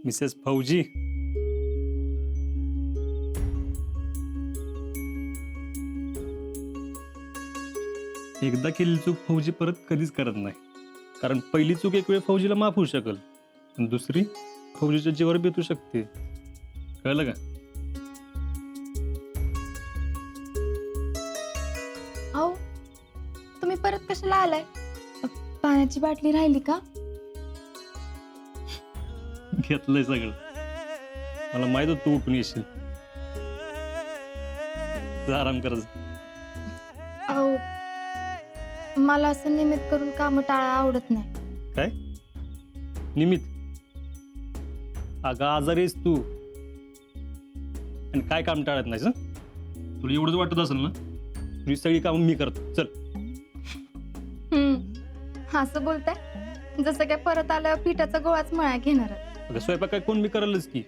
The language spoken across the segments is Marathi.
मिसेस फौजी, एकदा केलेली चूक फौजी परत कधीच करत नाही. कारण पहिली चूक एक वेळ फौजीला माफ होऊ शकल, आणि दुसरी फौजीच्या जीवावर बेतू शकते. कळलं का? अहो, तुम्ही परत कशाला आलाय? पाण्याची बाटली राहिली का? घेतलंय सगळं. मला माहित होतं तू उठून येशील. जा, आराम कर. अहो, मला असं निमित्त करून काम टाळा आवडत नाही. काय निमित्त? अगं आजारी आहेस तू, आणि काय काम टाळत नाहीस? तुला एवढंच वाटत असेल ना, तुझी सगळी कामं मी करतो. चल. असं बोलताय जसं काय परत आल्यावर पिठाचा गोळाच मळा घेणार. अगं स्वयंपाक काय कोण मी करलच की.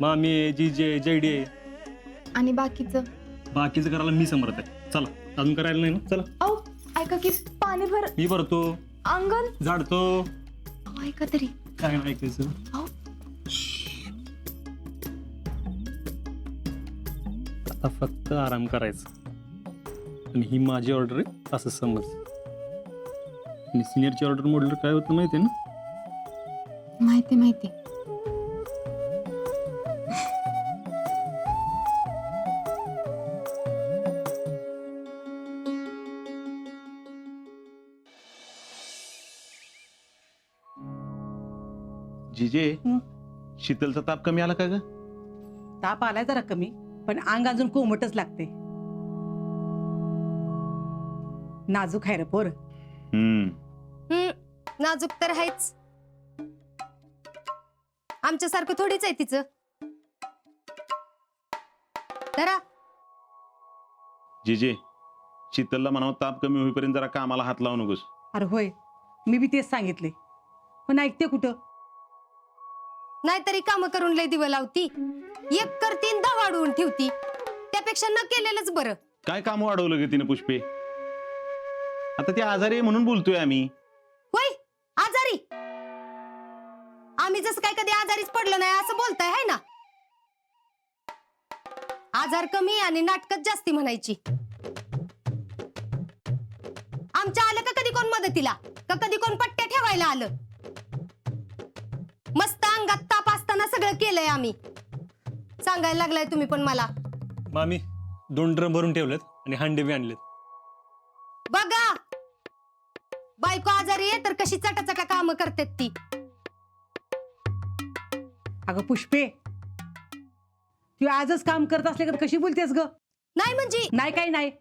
मामी, जीजे, जयडे आणि बाकीचं करायला मी समर्थ आहे. चला, अजून करायला नाही ना? चला. अहो, ऐका की पाणी भर. मी भरतो, अंगण झाडतो. अहो, ऐका तरी. काय नाही ऐकायचं. अहो, आता फक्त आराम करायचा, आणि ही माझी ऑर्डर आहे असं समज. आणि सिनियरची ऑर्डर मोडलं काय होतं माहिती आहे ना? माहिती. जीजे, शीतलचा ताप कमी आला का ग? ताप आलाय जरा कमी, पण अंग अजून कोमटच लागते. नाजूक आहे रे पोर. नाजूक तर आहेच. आमच्यासारखं थोडीच आहे तिचं. जरा जीजे, शीतलला म्हणावं ताप कमी होईपर्यंत जरा कामाला हात लावू नकोस. अरे होय, मी बी तेच सांगितले, पण ऐकते कुठं. नाहीतरी काम करून लय दिवं लावती. एक करती न 10 वाढवून ठेवती. त्यापेक्षा न केलेलंच बरं. काय काम वाढवलं ग तिने पुष्पे? आता ती आजारी आहे म्हणून बोलतोय आम्ही. होय, आजारी? आम्ही जसं काय कधी आजारीच पडलो नाही असं बोलताय है ना? आजार कमी आणि नाटकच जास्ती म्हणायची. आमच्या आलं का कधी कोण मदतीला? का कधी कोण पट्ट्या ठेवायला आलं? मस्त अंगात ताप असताना सगळं केलंय आम्ही. सांगायला लागलाय तुम्ही पण मला. मामी 2 ड्रम भरून ठेवलेत आणि हांडे बी आणलेत. बघा, बायको आजारी आहे तर कशी चटाचटा काम करते ती. अगं पुष्पे, तू आजच काम करत असले का कशी बोलतेस ग? नाही म्हणजे नाही काही नाही.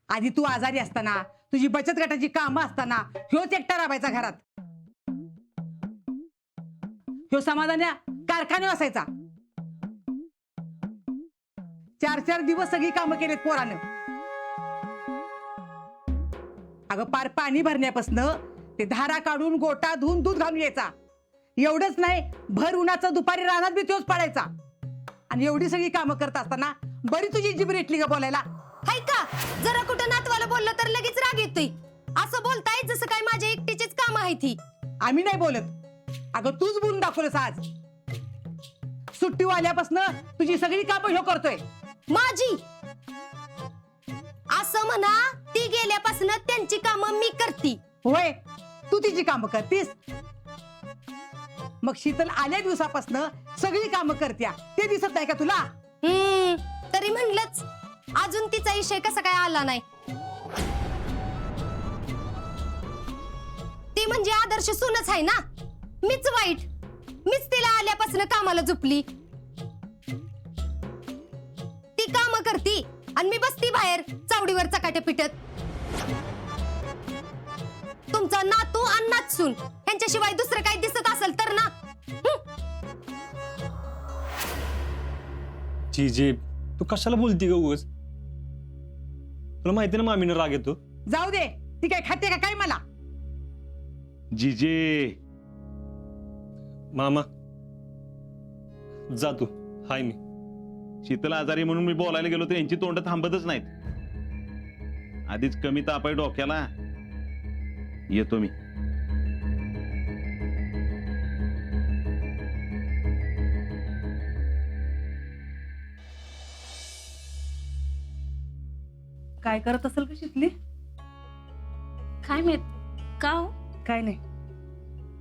आधी तू आजारी असताना, तुझी बचत गटाची कामं असताना ह्योच एकटा राबायचा घरात. ह्यो समाधान्या कारखाने असायचा. 4-4 दिवस सगळी कामं केलेत पोरानं. अगं पार पाणी भरण्यापासून ते धारा काढून गोटा धुवून दूध घालून यायचा. एवढंच नाही, भर उन्हाचं दुपारी रानात बी तोच पाडायचा. आणि एवढी सगळी कामं करत असताना बरी तुझी जीभ रेटली ग बोलायला. हाय का? जरा कुठं नातवाला बोललं तर लगेच राग येतोय. असं बोलताय जसं काय माझ्या एकटीचीच काम आहे ती. आम्ही नाही बोलत. अगं तूच बोलून दाखवलंस आज. सुट्टी आल्यापासून तुझी सगळी कामं ह्यो करतोय. माझी असं म्हणा, ती गेल्यापासून त्यांची कामं मी करती. होय, तू तिची कामं करतीस. मग शीतल आल्या दिवसापासून सगळी कामं करत्या, ते दिसत नाही का तुला? तरी म्हणलंच, अजून तिचा विषय कसा काय आला नाही. ती म्हणजे आदर्श सूनच आहे ना. मीच वाईट. मीच तिला आल्यापासून कामाला झुपली. ती कामं करती आणि मी बसती बाहेर चावडीवर चकाट्या पिटत. तुमचा नातू आणि नातसून ह्यांच्याशिवाय दुसरं काही दिसत असेल तर ना. जीजे, तू कशाला बोलती ग उगाच? तुला माहिती ना मामीनं राग येतो. जाऊ दे, ती काय खाते का काय मला? जीजे, मामा जा तू, हाय मी. शीतल आजारी म्हणून मी बोलायला गेलो तर यांची तोंड थांबतच नाहीत. आधीच कमी ताप आहे डोक्याला. येतो मी. काय करत असेल का शिकली? काय माहित का हो? काय नाही,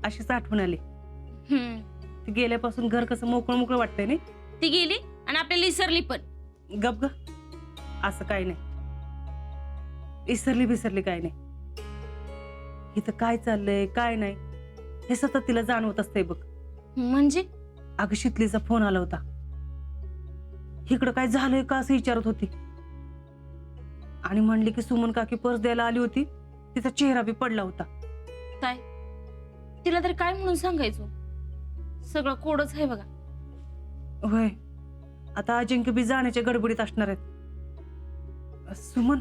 अशीच आठवण आली. ती गेल्यापासून घर कसं मोकळं मोकळं वाटतंय नाही. ती गेली आणि आपल्याला विसरली पण. गप ग, असं काय नाही. विसरली बिसरली काय नाही. इथं काय चाललंय काय नाही हे सतत तिला जाणवत असतंय बघ. म्हणजे अगं शितलीचा फोन आला होता. इकडं काय झालंय का असं विचारत होती आणि म्हणली की सुमन काकी पर्स द्यायला आली होती, तिचा चेहरा बी पडला होता. काय तिला तर काय म्हणून सांगायचो? सगळं कोडच आहे बघा. होय, आता अजिंक्य बी जाण्याच्या गडबडीत असणार आहेत. सुमन,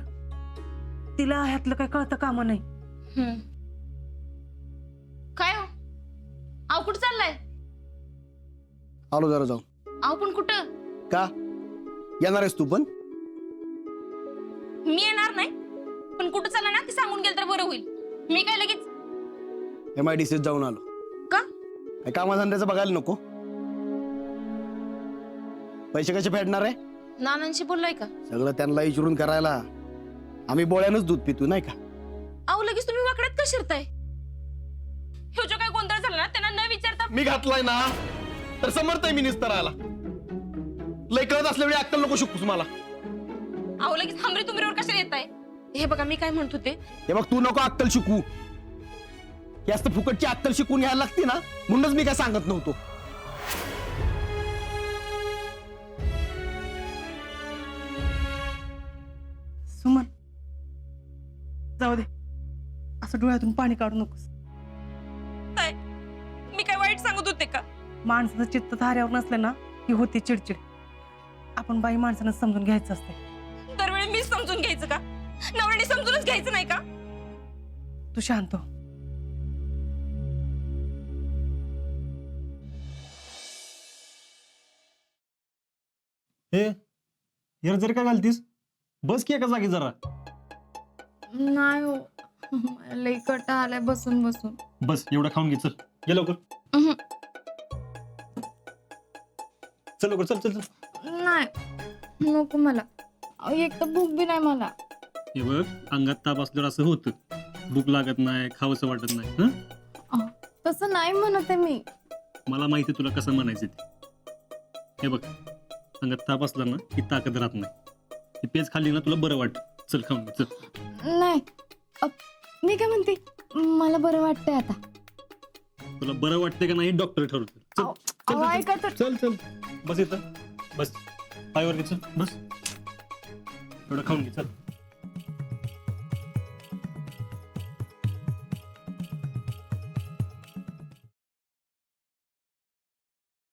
तिला ह्यातलं काय कळतं कामा नाही. काय हो? आव कुठं चाललाय? आलो जरा जाऊ. आव पण कुठं? का येणार आहेस तू पण? मी येणार नाही, पण कुठं चालला ना ते सांगून गेलं तर बरं होईल. मी काय लगेच MIDC जाऊन आलो. का? काय कामाधंद्याचं बघायला नको? पैसे कसे फेडणार आहे? नानांशी बोललाय का? सगळं त्यांना विचारून करायला आम्ही बोळ्यानंच दूध पितो नाही का? आव लगेच तुम्ही वाकड्यात का शिरताय? ह्यो जो काय गोंधळ झाला ना त्यांना न विचारता मी घातलाय ना तर समर्थ आहे मी निस्तरायला. लय कळत असल्यावेळी अक्कल नको शिकूस मला. आव लगेच हमरी तुमरीवर कशाला येताय? हे बघा मी काय म्हणत होते, हे बघ तू नको अक्कल शिकू. जास्त फुकटची अक्कल शिकून घ्यायला लागते ना म्हणूनच मी काय सांगत नव्हतो. सुमन, जाऊ दे, असं डोळ्यातून पाणी काढू नकोस. काय मी काय वाईट सांगत होते का? माणसाचं चित्त धाऱ्यावर नसलं ना की होती चिडचिड. आपण बाई माणसानं समजून घ्यायचं असते. दरवेळी मी समजून घ्यायचं का? नवऱ्याने समजूनच घ्यायचं नाही का? तू शांत हो. हे यार जर काय घालतीस बस की एका जागी जरा. नाही हो, लई कटा आलाय बसून बसून. बस एवढं खाऊन घे. चल ये लवकर. उहुं. चल लवकर चल चल चल. नाही नको मला. अहो, एक तर भूक बी नाही मला. हे बघ अंगात ताप असल्यावर असं होतं. भूक लागत नाही, खावंसं वाटत नाही. हं? तसं नाही म्हणत आहे मी. मला माहिती तुला कसं म्हणायचं ते. हे बघ अंगात ताप असला ना की ताकद राहत नाही. ती पेज खाल्ली ना तुला बरं वाटतं. चल खाऊन घे चल. नाही मी काय म्हणते, मला बरं वाटतंय आता. तुला बरं वाटतंय का नाही डॉक्टर ठरवतो. चल अहो, चल, अहो, चल ऐका तर. चल चल बस इथं बस पायवर घे. चल बस एवढं खाऊन घे. चल